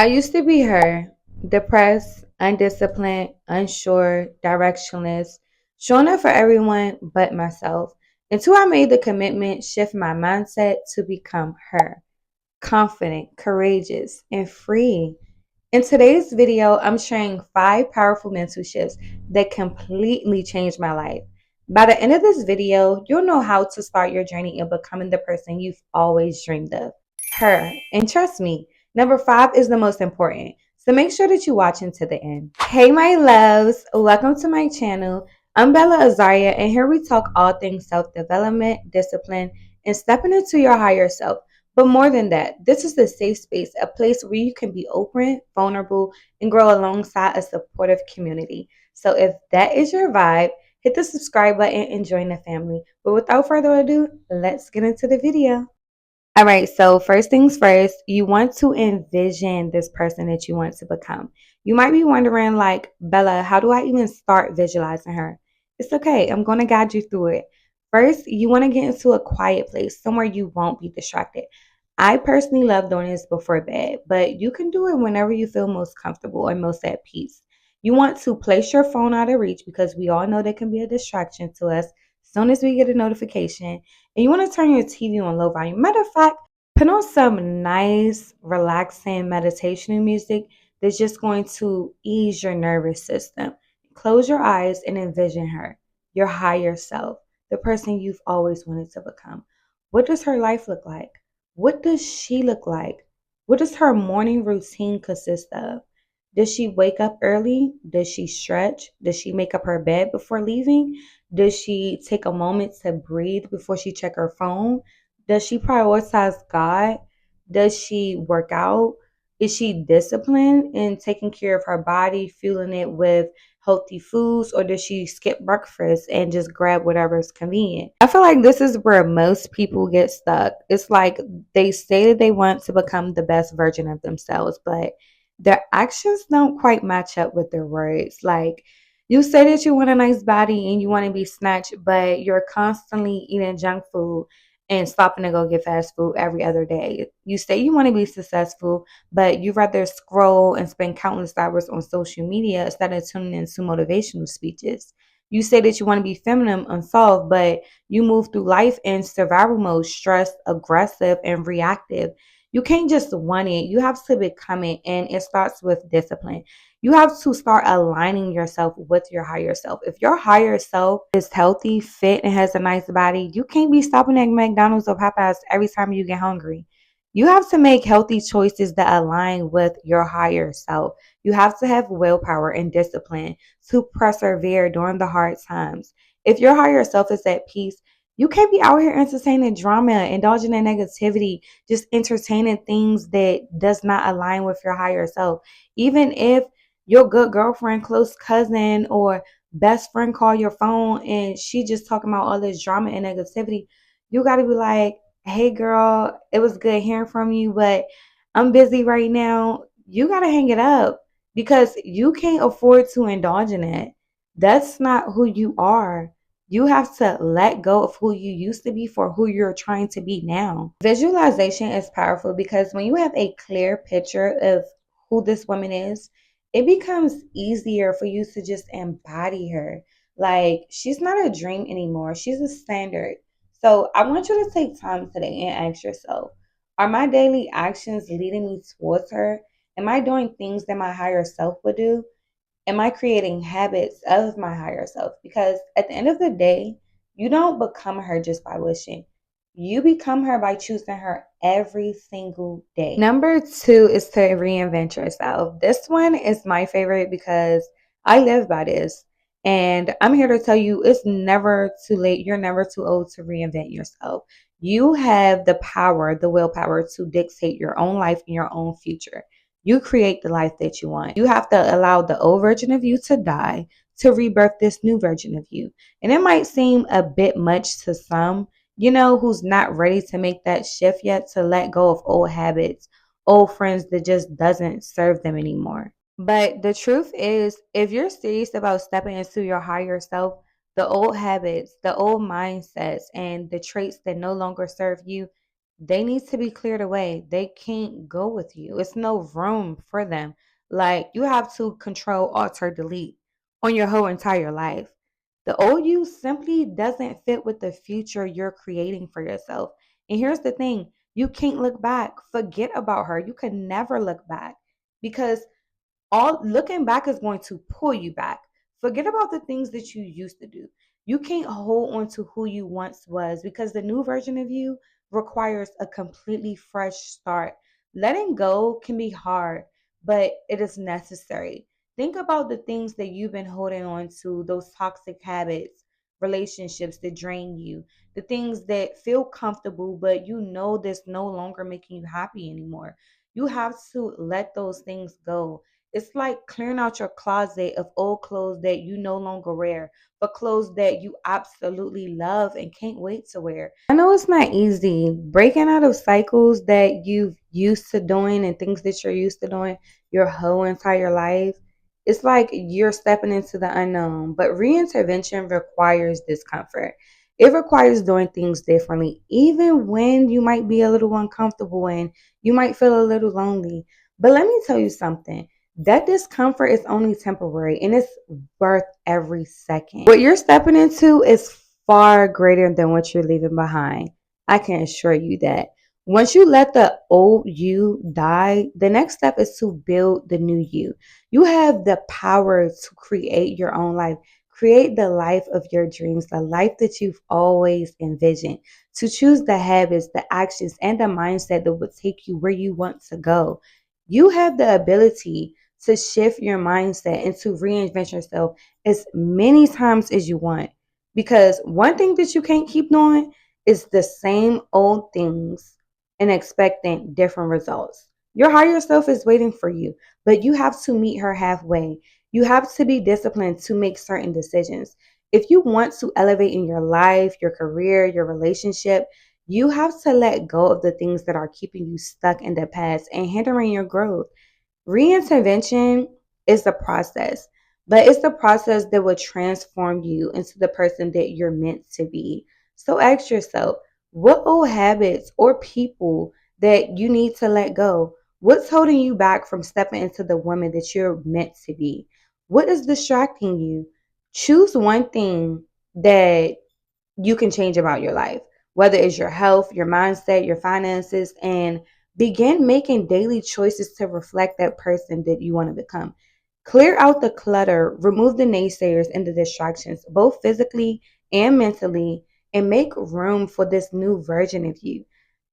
I used to be her, depressed, undisciplined, unsure, directionless, showing up for everyone but myself. Until I made the commitment, shift my mindset to become her, confident, courageous, and free. In today's video, I'm sharing 5 powerful mental shifts that completely changed my life. By the end of this video, you'll know how to start your journey in becoming the person you've always dreamed of, her. And trust me, number 5 is the most important. So make sure that you watch until the end. Hey, my loves, welcome to my channel. I'm Bella Azaria, and here we talk all things self-development, discipline, and stepping into your higher self. But more than that, this is a safe space, a place where you can be open, vulnerable, and grow alongside a supportive community. So if that is your vibe, hit the subscribe button and join the family. But without further ado, let's get into the video. All right, so first things first, you want to envision this person that you want to become. You might be wondering, like, Bella, how do I even start visualizing her? It's okay, I'm going to guide you through it. First, you want to get into a quiet place, somewhere you won't be distracted. I personally love doing this before bed, but you can do it whenever you feel most comfortable or most at peace. You want to place your phone out of reach because we all know that can be a distraction to us as soon as we get a notification. And you want to turn your TV on low volume. Matter of fact, put on some nice, relaxing meditation music that's just going to ease your nervous system. Close your eyes and envision her, your higher self, the person you've always wanted to become. What does her life look like? What does she look like? What does her morning routine consist of? Does she wake up early? Does she stretch? Does she make up her bed before leaving? Does she take a moment to breathe before she check her phone? Does she prioritize God? Does she work out? Is she disciplined in taking care of her body, fueling it with healthy foods, or does she skip breakfast and just grab whatever's convenient? I feel like this is where most people get stuck. It's like they say that they want to become the best version of themselves, but their actions don't quite match up with their words. Like, you say that you want a nice body and you want to be snatched, but you're constantly eating junk food and stopping to go get fast food every other day. You say you want to be successful, but you rather scroll and spend countless hours on social media instead of tuning into motivational speeches. You say that you want to be feminine, unsolved, but you move through life in survival mode, stressed, aggressive, and reactive. You can't just want it. You have to become it, and it starts with discipline. You have to start aligning yourself with your higher self. If your higher self is healthy, fit, and has a nice body, you can't be stopping at McDonald's or Popeyes every time you get hungry. You have to make healthy choices that align with your higher self. You have to have willpower and discipline to persevere during the hard times. If your higher self is at peace, you can't be out here entertaining drama, indulging in negativity, just entertaining things that does not align with your higher self. Even if your good girlfriend, close cousin, or best friend call your phone and she just talking about all this drama and negativity, you got to be like, hey girl, it was good hearing from you, but I'm busy right now. You got to hang it up because you can't afford to indulge in it. That's not who you are. You have to let go of who you used to be for who you're trying to be now. Visualization is powerful because when you have a clear picture of who this woman is, it becomes easier for you to just embody her. Like, she's not a dream anymore, she's a standard. So, I want you to take time today and ask yourself, are my daily actions leading me towards her? Am I doing things that my higher self would do? Am I creating habits of my higher self? Because at the end of the day, you don't become her just by wishing. You become her by choosing her every single day. Number 2 is to reinvent yourself. This one is my favorite because I live by this. And I'm here to tell you it's never too late. You're never too old to reinvent yourself. You have the power, the willpower to dictate your own life and your own future. You create the life that you want. You have to allow the old version of you to die to rebirth this new version of you. And it might seem a bit much to some, who's not ready to make that shift yet, to let go of old habits, old friends that just doesn't serve them anymore. But the truth is, if you're serious about stepping into your higher self, the old habits, the old mindsets, and the traits that no longer serve you, they need to be cleared away. They can't go with you. It's no room for them. Like you have to control, alter, delete on your whole entire life. The old you simply doesn't fit with the future you're creating for yourself. And here's the thing, you can't look back. Forget about her. You can never look back because all looking back is going to pull you back. Forget about the things that you used to do. You can't hold on to who you once was because the new version of you requires a completely fresh start. Letting go can be hard, but it is necessary. Think about the things that you've been holding on to, those toxic habits, relationships that drain you, the things that feel comfortable, but you know that's no longer making you happy anymore. You have to let those things go. It's like clearing out your closet of old clothes that you no longer wear, but clothes that you absolutely love and can't wait to wear. I know it's not easy breaking out of cycles that you've used to doing and things that you're used to doing your whole entire life. It's like you're stepping into the unknown, but reintervention requires discomfort. It requires doing things differently, even when you might be a little uncomfortable and you might feel a little lonely. But let me tell you something, that discomfort is only temporary and it's worth every second. What you're stepping into is far greater than what you're leaving behind. I can assure you that. Once you let the old you die, the next step is to build the new you. You have the power to create your own life, create the life of your dreams, the life that you've always envisioned, to choose the habits, the actions, and the mindset that would take you where you want to go. You have the ability to shift your mindset and to reinvent yourself as many times as you want. Because one thing that you can't keep doing is the same old things and expecting different results. Your higher self is waiting for you, but you have to meet her halfway. You have to be disciplined to make certain decisions. If you want to elevate in your life, your career, your relationship, you have to let go of the things that are keeping you stuck in the past and hindering your growth. Reintervention is the process, but it's the process that will transform you into the person that you're meant to be. So ask yourself, what old habits or people that you need to let go? What's holding you back from stepping into the woman that you're meant to be? What is distracting you? Choose one thing that you can change about your life, whether it's your health, your mindset, your finances, and begin making daily choices to reflect that person that you want to become. Clear out the clutter, remove the naysayers and the distractions, both physically and mentally, and make room for this new version of you.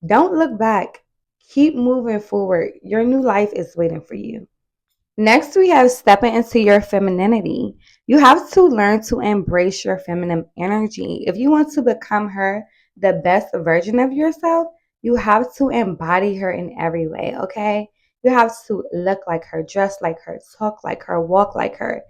Don't look back. Keep moving forward. Your new life is waiting for you. Next, we have stepping into your femininity. You have to learn to embrace your feminine energy. If you want to become her, the best version of yourself, you have to embody her in every way, okay? You have to look like her, dress like her, talk like her, walk like her.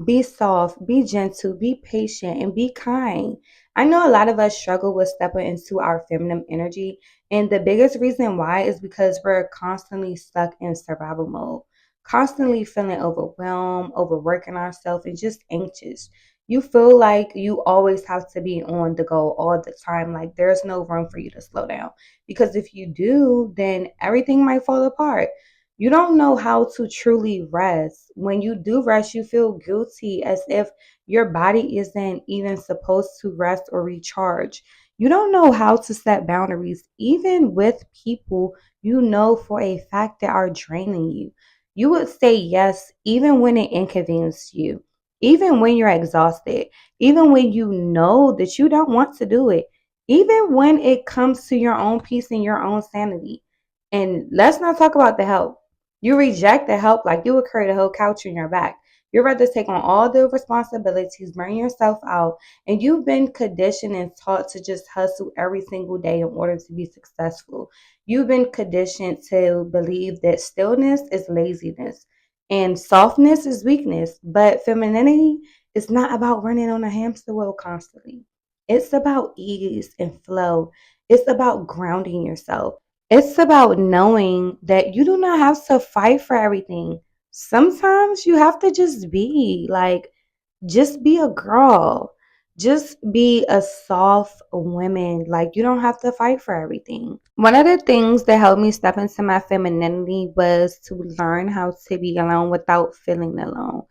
Be soft, be gentle, be patient, and be kind. I know a lot of us struggle with stepping into our feminine energy, and the biggest reason why is because we're constantly stuck in survival mode, constantly feeling overwhelmed, overworking ourselves, and just anxious. You feel like you always have to be on the go all the time, like there's no room for you to slow down. Because if you do, then everything might fall apart. You don't know how to truly rest. When you do rest, you feel guilty as if your body isn't even supposed to rest or recharge. You don't know how to set boundaries, even with people you know for a fact that are draining you. You would say yes even when it inconveniences you, even when you're exhausted, even when you know that you don't want to do it, even when it comes to your own peace and your own sanity. And let's not talk about the help. You reject the help like you would carry the whole couch on your back. You'd rather take on all the responsibilities, burn yourself out, and you've been conditioned and taught to just hustle every single day in order to be successful. You've been conditioned to believe that stillness is laziness and softness is weakness, but femininity is not about running on a hamster wheel constantly. It's about ease and flow. It's about grounding yourself. It's about knowing that you do not have to fight for everything. Sometimes you have to just be like, just be a girl. Just be a soft woman. Like, you don't have to fight for everything. One of the things that helped me step into my femininity was to learn how to be alone without feeling alone.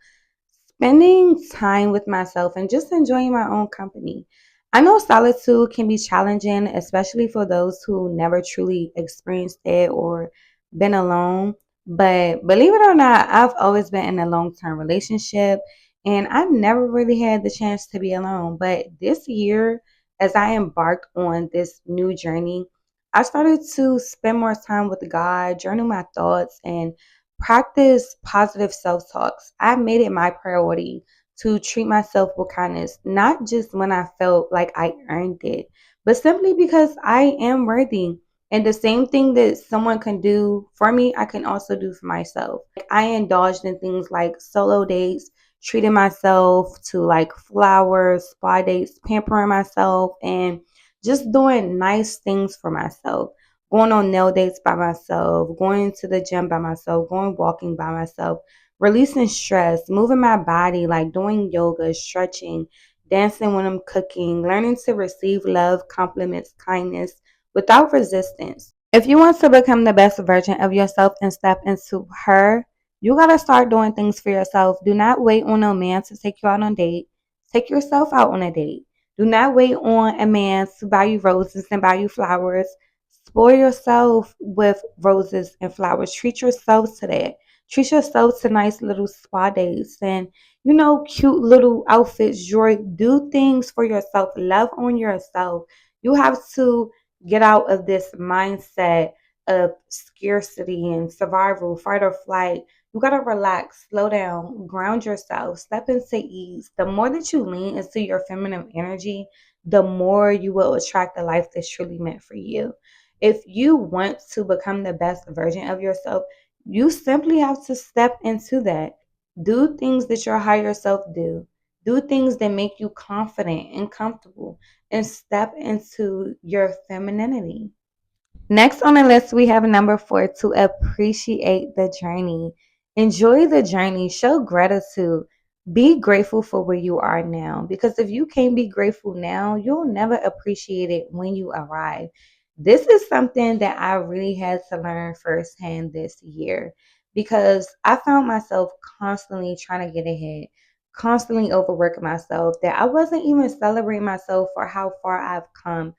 Spending time with myself and just enjoying my own company. I know solitude can be challenging, especially for those who never truly experienced it or been alone. But believe it or not, I've always been in a long term relationship and I never really had the chance to be alone. But this year, as I embarked on this new journey, I started to spend more time with God, journal my thoughts, and practice positive self talks. I made it my priority to treat myself with kindness, not just when I felt like I earned it, but simply because I am worthy. And the same thing that someone can do for me, I can also do for myself. I indulged in things like solo dates, treating myself to like flowers, spa dates, pampering myself, and just doing nice things for myself, going on nail dates by myself, going to the gym by myself, going walking by myself, releasing stress, moving my body, like doing yoga, stretching, dancing when I'm cooking, learning to receive love, compliments, kindness without resistance. If you want to become the best version of yourself and step into her, you got to start doing things for yourself. Do not wait on a man to take you out on a date. Take yourself out on a date. Do not wait on a man to buy you roses and buy you flowers. Spoil yourself with roses and flowers. Treat yourself to that. Treat yourself to nice little spa days and, cute little outfits. Joy. Do things for yourself. Love on yourself. You have to get out of this mindset of scarcity and survival, fight or flight. You got to relax, slow down, ground yourself, step into ease. The more that you lean into your feminine energy, the more you will attract the life that's truly meant for you. If you want to become the best version of yourself, you simply have to step into that. Do things that your higher self do. Do things that make you confident and comfortable and step into your femininity. Next on the list, we have number 4, to appreciate the journey. Enjoy the journey, show gratitude, be grateful for where you are now. Because if you can't be grateful now, you'll never appreciate it when you arrive. This is something that I really had to learn firsthand this year because I found myself constantly trying to get ahead, constantly overworking myself, that I wasn't even celebrating myself for how far I've come.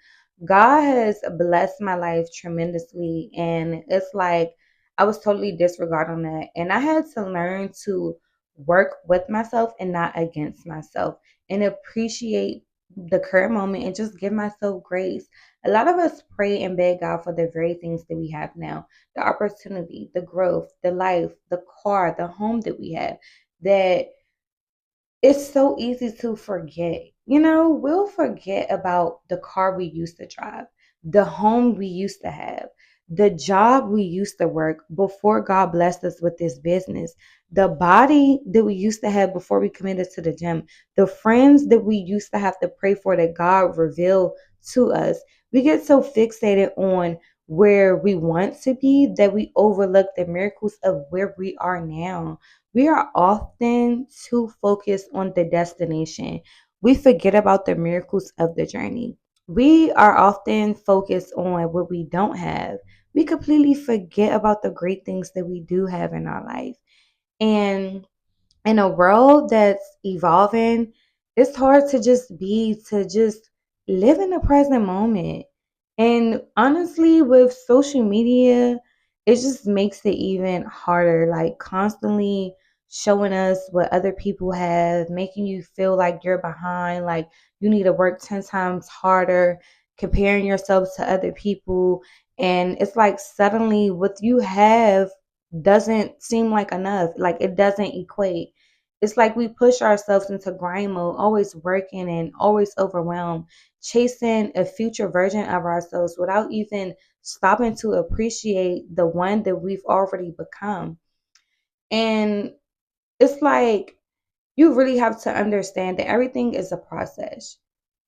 God has blessed my life tremendously, and it's like I was totally disregarding that. And I had to learn to work with myself and not against myself and appreciate the current moment and just give myself grace. A lot of us pray and beg God for the very things that we have now, the opportunity, the growth, the life, the car, the home that we have, that it's so easy to forget. We'll forget about the car we used to drive, the home we used to have, the job we used to work before God blessed us with this business, the body that we used to have before we committed to the gym, the friends that we used to have to pray for that God revealed to us. We get so fixated on where we want to be that we overlook the miracles of where we are now. We are often too focused on the destination. We forget about the miracles of the journey. We are often focused on what we don't have. We completely forget about the great things that we do have in our life. And in a world that's evolving, it's hard to just live in the present moment. And honestly, with social media, it just makes it even harder, like constantly showing us what other people have, making you feel like you're behind, like you need to work 10 times harder, comparing yourself to other people. And it's like suddenly what you have doesn't seem like enough, like it doesn't equate. It's like we push ourselves into grind mode, always working and always overwhelmed, chasing a future version of ourselves without even stopping to appreciate the one that we've already become. And it's like you really have to understand that everything is a process.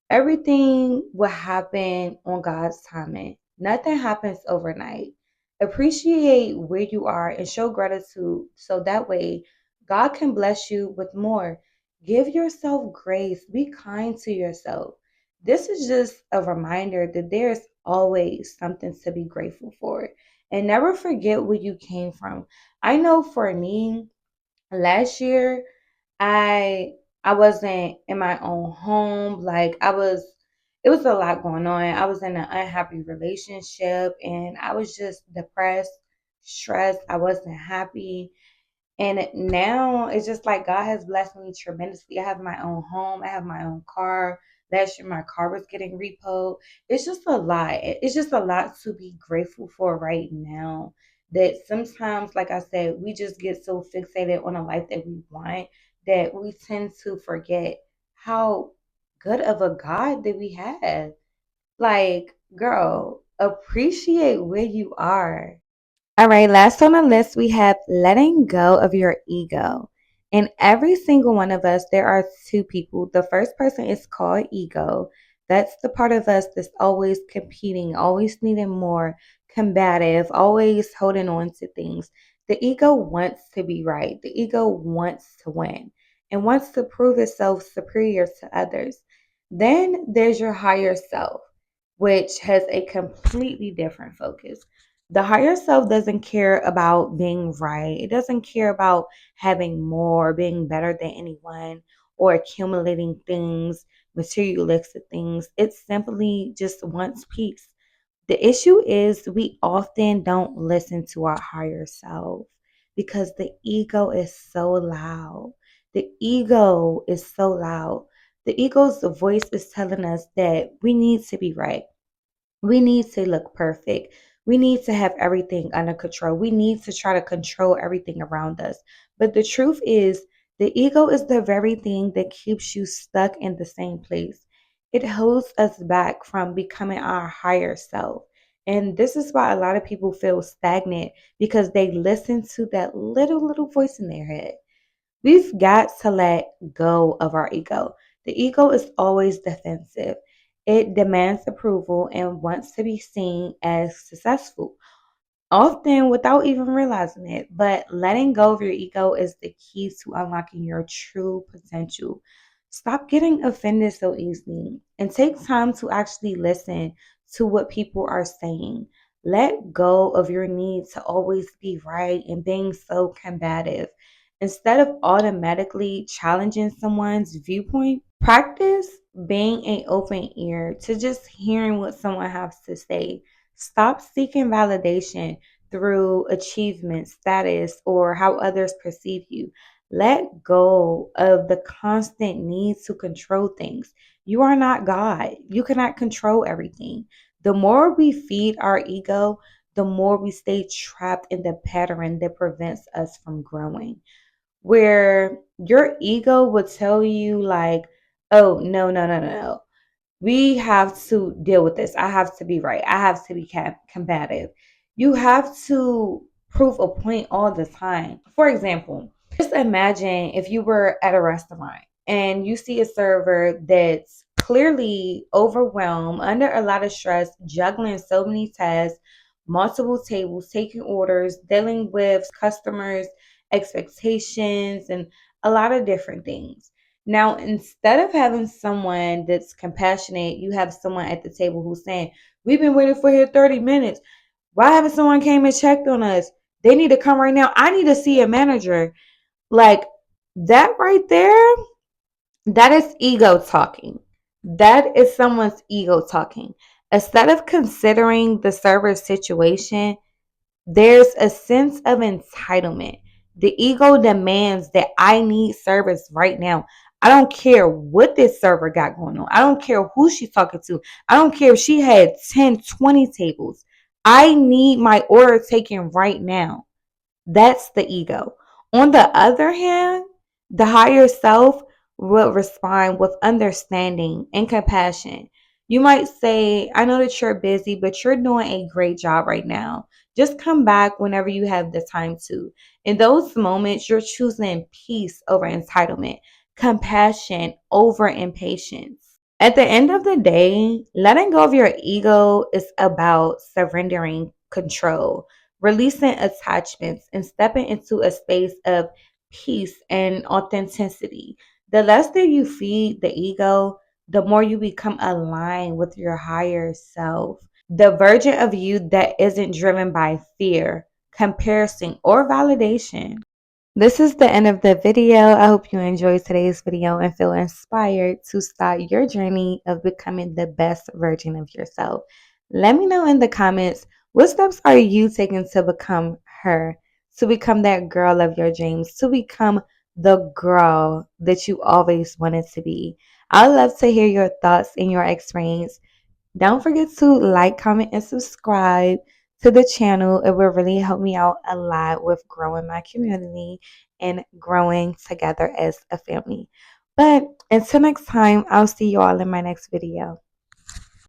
Everything will happen on God's timing. Nothing happens overnight. Appreciate where you are and show gratitude so that way God can bless you with more. Give yourself grace. Be kind to yourself. This is just a reminder that there's always something to be grateful for. And never forget where you came from. I know for me, last year, I I wasn't in my own home. Like it was a lot going on. I was in an unhappy relationship and I was just depressed, stressed. I wasn't happy. And now it's just like God has blessed me tremendously. I have my own home. I have my own car. Last year, my car was getting repoed. It's just a lot. It's just a lot to be grateful for right now. That sometimes, like I said, we just get so fixated on a life that we want that we tend to forget how good of a God that we have. Like, girl, appreciate where you are. All right, last on the list, we have letting go of your ego. In every single one of us, there are two people. The first person is called ego. That's the part of us that's always competing, always needing more, combative, always holding on to things. The ego wants to be right, the ego wants to win and wants to prove itself superior to others. Then there's your higher self, which has a completely different focus. The higher self doesn't care about being right. It doesn't care about having more, being better than anyone, or accumulating things, materialistic things. It simply just wants peace. The issue is we often don't listen to our higher self because the ego is so loud. The ego is so loud. The ego's voice is telling us that we need to be right. We need to look perfect. We need to have everything under control. We need to try to control everything around us. But the truth is, the ego is the very thing that keeps you stuck in the same place. It holds us back from becoming our higher self. And this is why a lot of people feel stagnant because they listen to that little voice in their head. We've got to let go of our ego. The ego is always defensive. It demands approval and wants to be seen as successful, often without even realizing it. But letting go of your ego is the key to unlocking your true potential. Stop getting offended so easily and take time to actually listen to what people are saying. Let go of your need to always be right and being so combative. Instead of automatically challenging someone's viewpoint, practice being an open ear to just hearing what someone has to say. Stop seeking validation through achievement, status, or how others perceive you. Let go of the constant need to control things. You are not God. You cannot control everything. The more we feed our ego, the more we stay trapped in the pattern that prevents us from growing. Where your ego would tell you, like, oh, no. We have to deal with this. I have to be right. I have to be combative. You have to prove a point all the time. For example, just imagine if you were at a restaurant and you see a server that's clearly overwhelmed, under a lot of stress, juggling so many tasks, multiple tables, taking orders, dealing with customers' expectations, and a lot of different things. Now, instead of having someone that's compassionate, you have someone at the table who's saying, we've been waiting for here 30 minutes. Why haven't someone came and checked on us? They need to come right now. I need to see a manager. Like that right there, that is ego talking. That is someone's ego talking. Instead of considering the server's situation, there's a sense of entitlement. The ego demands that I need service right now. I don't care what this server got going on. I don't care who she's talking to. I don't care if she had 10, 20 tables. I need my order taken right now. That's the ego. On the other hand, the higher self will respond with understanding and compassion. You might say, I know that you're busy, but you're doing a great job right now. Just come back whenever you have the time to. In those moments, you're choosing peace over entitlement, compassion over impatience. At the end of the day, letting go of your ego is about surrendering control, releasing attachments, and stepping into a space of peace and authenticity. The less that you feed the ego, the more you become aligned with your higher self. The version of you that isn't driven by fear, comparison, or validation. This is the end of the video. I hope you enjoyed today's video and feel inspired to start your journey of becoming the best version of yourself. Let me know in the comments, what steps are you taking to become her, to become that girl of your dreams, to become the girl that you always wanted to be. I'd love to hear your thoughts and your experience. Don't forget to like, comment, and subscribe to the channel. It will really help me out a lot with growing my community and growing together as a family. But until next time, I'll see you all in my next video.